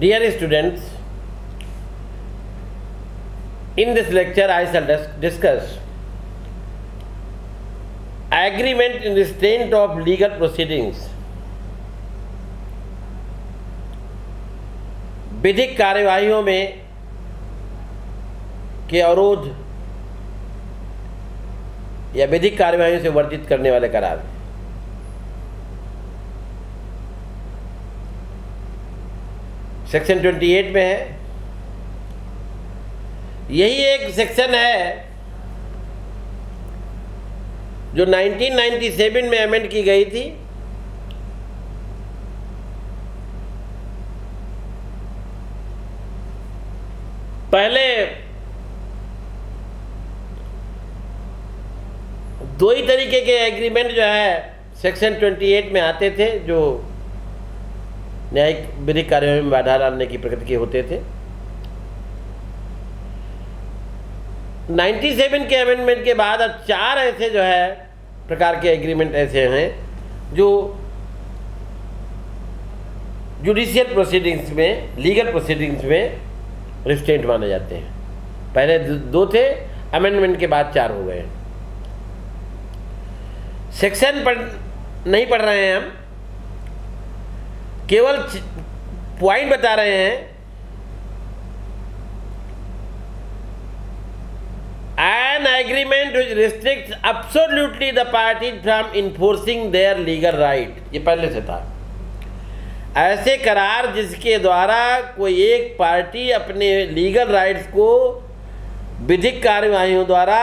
Dear students, in this lecture I shall discuss agreement in restraint of legal proceedings, विधिक कार्यवाहियों में के अवरोध या विधिक कार्यवाहियों से वर्जित करने वाले करार। सेक्शन 28 में है। यही एक सेक्शन है जो 1997 में अमेंड की गई थी। पहले दो ही तरीके के एग्रीमेंट जो है सेक्शन 28 में आते थे, जो न्यायिक विधिक कार्यों में बाधा डालने की प्रकृति के होते थे। 97 के अमेंडमेंट के बाद अब 4 ऐसे जो है प्रकार के एग्रीमेंट ऐसे हैं जो जुडिशियल प्रोसीडिंग्स में, लीगल प्रोसीडिंग्स में रिस्ट्रेंट माने जाते हैं। पहले 2 थे, अमेंडमेंट के बाद 4 हो गए। सेक्शन नहीं पढ़ रहे हैं हम, केवल पॉइंट बता रहे हैं। An agreement which restricts absolutely the parties from enforcing their legal right, ये पहले से था। ऐसे करार जिसके द्वारा कोई एक पार्टी अपने लीगल राइट्स को विधिक कार्यवाहियों द्वारा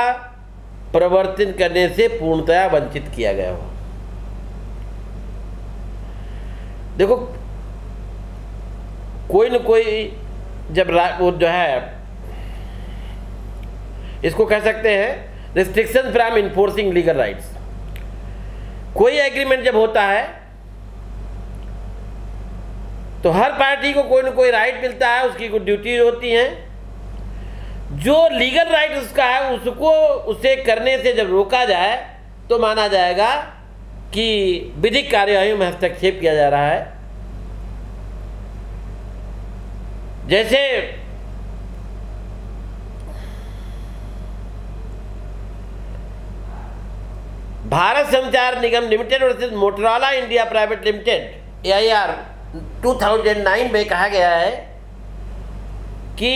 प्रवर्तित करने से पूर्णतया वंचित किया गया हो। देखो, कोई न कोई जब वो जो है, इसको कह सकते हैं restriction from enforcing legal rights. कोई एग्रीमेंट जब होता है तो हर पार्टी को कोई न कोई राइट मिलता है, उसकी कुछ ड्यूटीज होती हैं। जो लीगल राइट उसका है उसको उसे करने से जब रोका जाए तो माना जाएगा कि विधिक कार्यवाही में हस्तक्षेप किया जा रहा है। जैसे Bharat Sanchar Nigam limited versus Motorola India private limited AIR 2009 में कहा गया है कि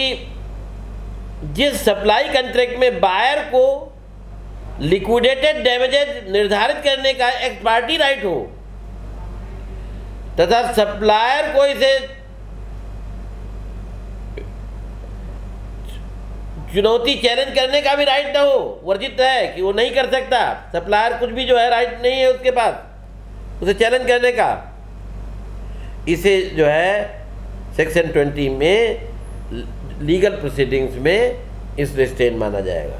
जिस सप्लाई कॉन्ट्रैक्ट में बायर को लिक्विडेटेड डैमेजेज निर्धारित करने का एक्स पार्टी राइट हो तथा सप्लायर को इसे चुनौती चैलेंज करने का भी राइट ना हो, वर्जित है कि वो नहीं कर सकता। सप्लायर कुछ भी जो है राइट नहीं है उसके पास उसे चैलेंज करने का। इसे जो है सेक्शन 20 में लीगल प्रोसीडिंग्स में इस रिस्ट्रेंट माना जाएगा।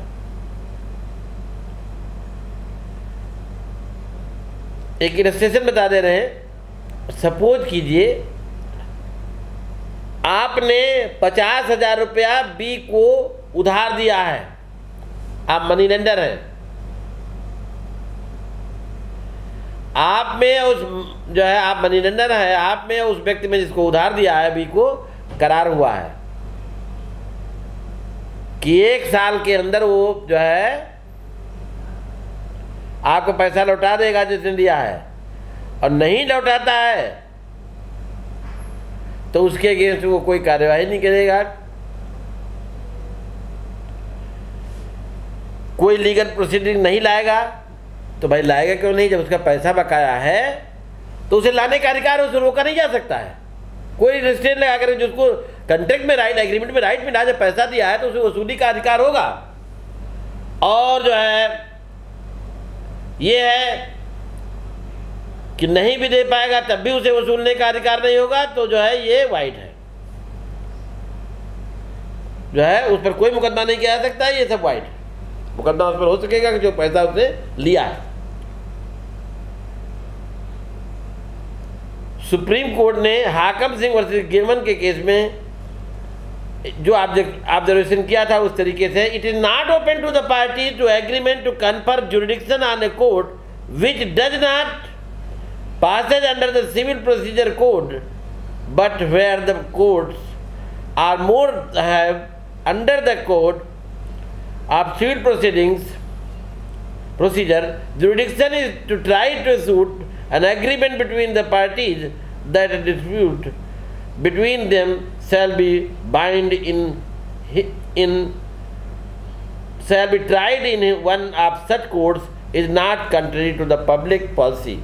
एक इलस्ट्रेशन बता दे रहे हैं। सपोज कीजिए आपने 50,000 रुपया बी को उधार दिया है, आप मनी लेंडर हैं। आप में उस जो है, आप मनी लेंडर है, आप में उस व्यक्ति में जिसको उधार दिया है बी को करार हुआ है कि 1 साल के अंदर वो जो है आपको पैसा लौटा देगा जिसने दिया है, और नहीं लौटाता है तो उसके अगेंस्ट वो कोई कार्यवाही नहीं करेगा, कोई लीगल प्रोसीडिंग नहीं लाएगा। तो भाई लाएगा क्यों नहीं? जब उसका पैसा बकाया है तो उसे लाने का अधिकार है, उसे रोका नहीं जा सकता है। कोई रिस्ट्रेंट लगा कर जिसको कॉन्ट्रैक्ट में राइट, एग्रीमेंट में राइट मिला, जब पैसा दिया है तो उसे वसूली का अधिकार होगा। और जो है ये है कि नहीं भी दे पाएगा तब भी उसे वसूलने का अधिकार नहीं होगा, तो जो है ये वाइट है, जो है उस पर कोई मुकदमा नहीं किया जा सकता है। ये सब वाइट है। मुकदमा उस पर हो सकेगा कि जो पैसा उसने लिया है। सुप्रीम कोर्ट ने हाकम सिंह वर्सेस गिरमन के केस में जो ऑब्जर्वेशन किया था उस तरीके से, it is not open to the party to agreement to confer jurisdiction on a court which does not passes under the civil procedure code but where the courts are more have under the code of civil procedure, jurisdiction is to try to suit an agreement between the parties that a dispute between them shall be shall be tried in one of such courts is not contrary to the public policy.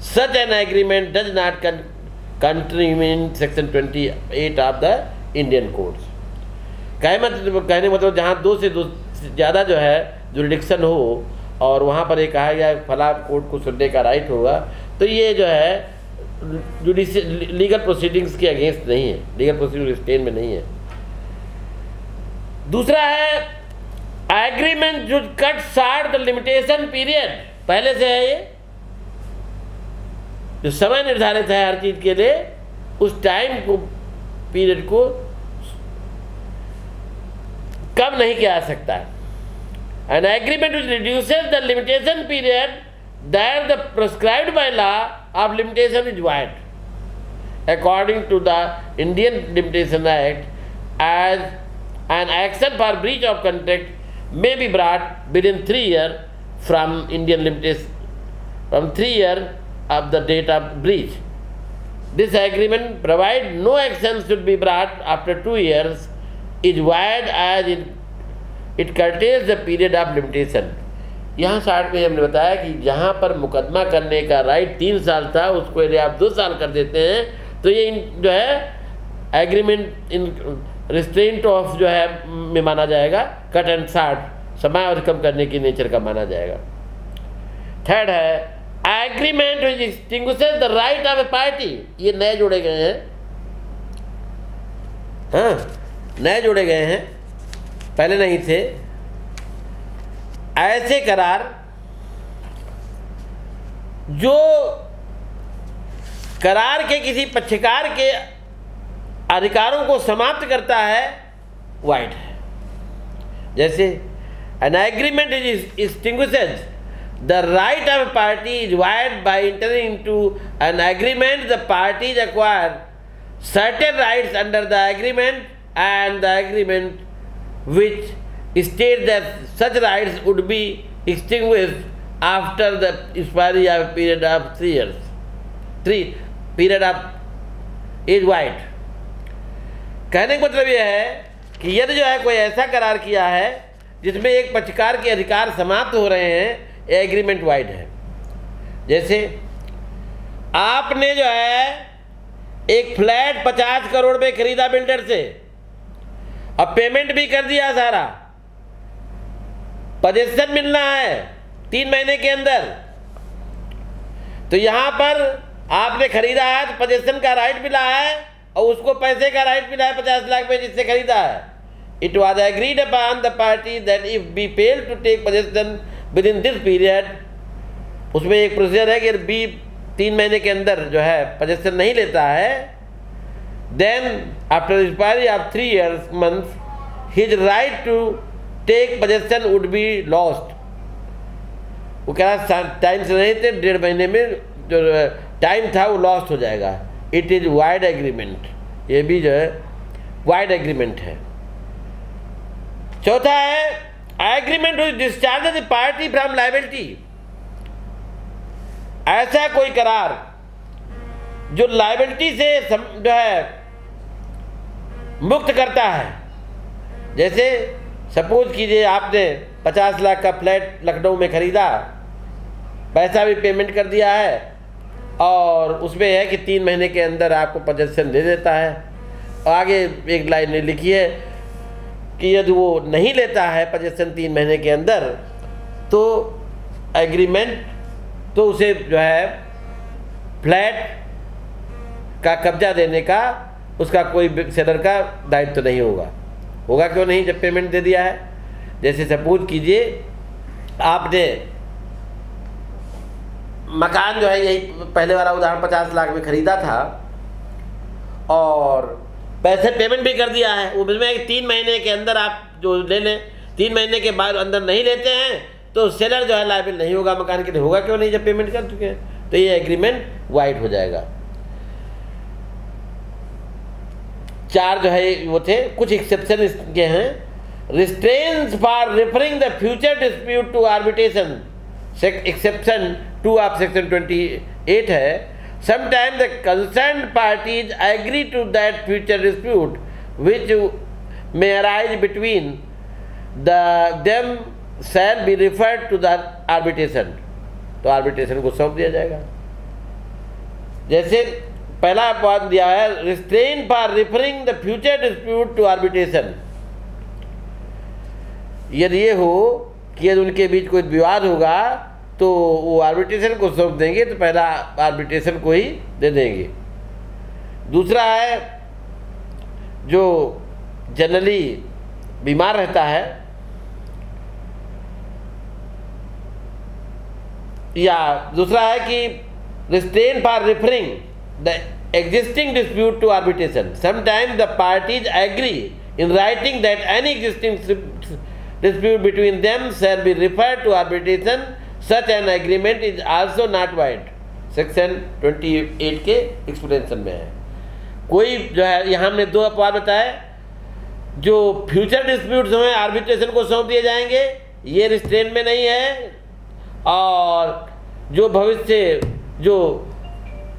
Such an agreement does not contravene section 28 of the Indian codes. कहने मतलब जहाँ दो से ज़्यादा जो है jurisdiction हो और वहाँ पर ये कहा गया फला कोर्ट को सुनने का राइट होगा, तो ये जो है लीगल प्रोसीडिंग्स के अगेंस्ट नहीं है, लीगल प्रोसीडिंग रिस्ट्रेन में नहीं है। दूसरा है एग्रीमेंट जो cut short the limitation period, पहले से है ये जो समय निर्धारित है हर चीज के लिए, उस टाइम को पीरियड को कम नहीं किया जा सकता है। An agreement which reduces the limitation period that the prescribed by law of limitation is void according to the Indian Limitation Act as an action for breach of contract may be brought within 3 years from Indian limitation, from 3 years of the date of breach. This agreement provides no action should be brought after 2 years is wide as it curtails the period of limitation. यहाँ 60 में हमने बताया कि जहाँ पर मुकदमा करने का राइट 3 साल था उसको यदि आप 2 साल कर देते हैं तो ये जो है एग्रीमेंट इन रिस्ट्रेंट ऑफ जो है में माना जाएगा, कट एंड शॉर्ट समय और कम करने की नेचर का माना जाएगा। थर्ड है agreement which extinguishes the right of a party, ये नए जोड़े गए हैं, हाँ नए जोड़े गए हैं, पहले नहीं थे। ऐसे करार जो करार के किसी पक्षकार के अधिकारों को समाप्त करता है वाइड है। जैसे an agreement is extinguishes the right of a party is void by entering into an agreement the parties acquire certain rights under the agreement and the agreement which state that such rights would be extinguished after the expiry of period of 3 years, period of is void. कहने का मतलब यह है कि यदि जो है कोई ऐसा करार किया है जिसमें एक पक्षकार के अधिकार समाप्त हो रहे हैं, एग्रीमेंट वाइड है। जैसे आपने जो है एक फ्लैट 50 करोड़ में खरीदा बिल्डर से, अब पेमेंट भी कर दिया सारा, पोजीशन मिलना है 3 महीने के अंदर, तो यहां पर आपने खरीदा है तो पोजीशन का राइट मिला है और उसको पैसे का राइट मिला है 50 लाख में जिससे खरीदा है। It was agreed upon the party that if B fail to take position within this period, उसमें एक प्रोसीजर है कि बी 3 महीने के अंदर जो है पोजीशन नहीं लेता है, then after expiry of 3 years months his right to take position would be lost. वो कह रहा टाइम से नहीं थे, 1.5 महीने में जो टाइम था वो लॉस्ट हो जाएगा। इट इज वाइड एग्रीमेंट, ये भी जो है वाइड एग्रीमेंट है। चौथा है agreement which discharge the party from liability, ऐसा कोई करार जो लायबिलिटी से जो है मुक्त करता है। जैसे सपोज कीजिए आपने 50 लाख का फ्लैट लखनऊ में खरीदा, पैसा भी पेमेंट कर दिया है और उसमें है कि 3 महीने के अंदर आपको पोजीशन दे देता है। आगे एक लाइन लिखी है कि यदि वो नहीं लेता है पोजीशन 3 महीने के अंदर तो एग्रीमेंट तो उसे जो है फ्लैट का कब्जा देने का उसका कोई सेलर का दायित्व तो नहीं होगा। होगा क्यों नहीं, जब पेमेंट दे दिया है। जैसे सपोज कीजिए आपने मकान जो है यही पहले वाला उदाहरण 50 लाख में खरीदा था और पैसे पेमेंट भी कर दिया है, वो उसमें 3 महीने के अंदर आप जो ले लें, 3 महीने के बाद अंदर नहीं लेते हैं तो सेलर जो है लायबिल नहीं होगा मकान के लिए। होगा क्यों नहीं, जब पेमेंट कर चुके हैं। तो ये एग्रीमेंट वाइड हो जाएगा। 4 जो है वो थे, कुछ एक्सेप्शन इसके हैं। Restraints for referring the future dispute to arbitration, exception 2 of section 28 है। Sometime the concerned parties agree to that future dispute which may arise between them shall be referred to the arbitration, तो arbitration को सौंप दिया जाएगा। जैसे पहला point दिया है restrain for referring the future dispute to arbitration, यदि ये हो कि यदि उनके बीच कोई विवाद होगा तो वो आर्बिट्रेशन को सौंप देंगे, तो पहला आर्बिट्रेशन को ही दे देंगे। दूसरा है जो जनरली बीमार रहता है या दूसरा है कि restrain for referring the existing dispute to arbitration, sometimes the parties agree in writing that any existing dispute between them shall be referred to arbitration, such an agreement is also not void, section 28 के explanation में है। कोई जो है यहाँ हमने 2 अपवाद बताए, जो फ्यूचर डिस्प्यूट्स हैं आर्बिट्रेशन को सौंप दिए जाएंगे, ये रिस्ट्रेन में नहीं है, और जो भविष्य जो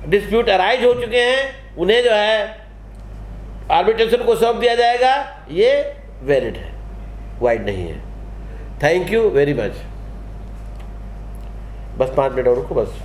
डिस्प्यूट अराइज हो चुके हैं उन्हें जो है आर्बिट्रेशन को सौंप दिया जाएगा, ये वैलिड है, वाइड नहीं है। Thank you very much. बस 5 मिनट और रुको बस।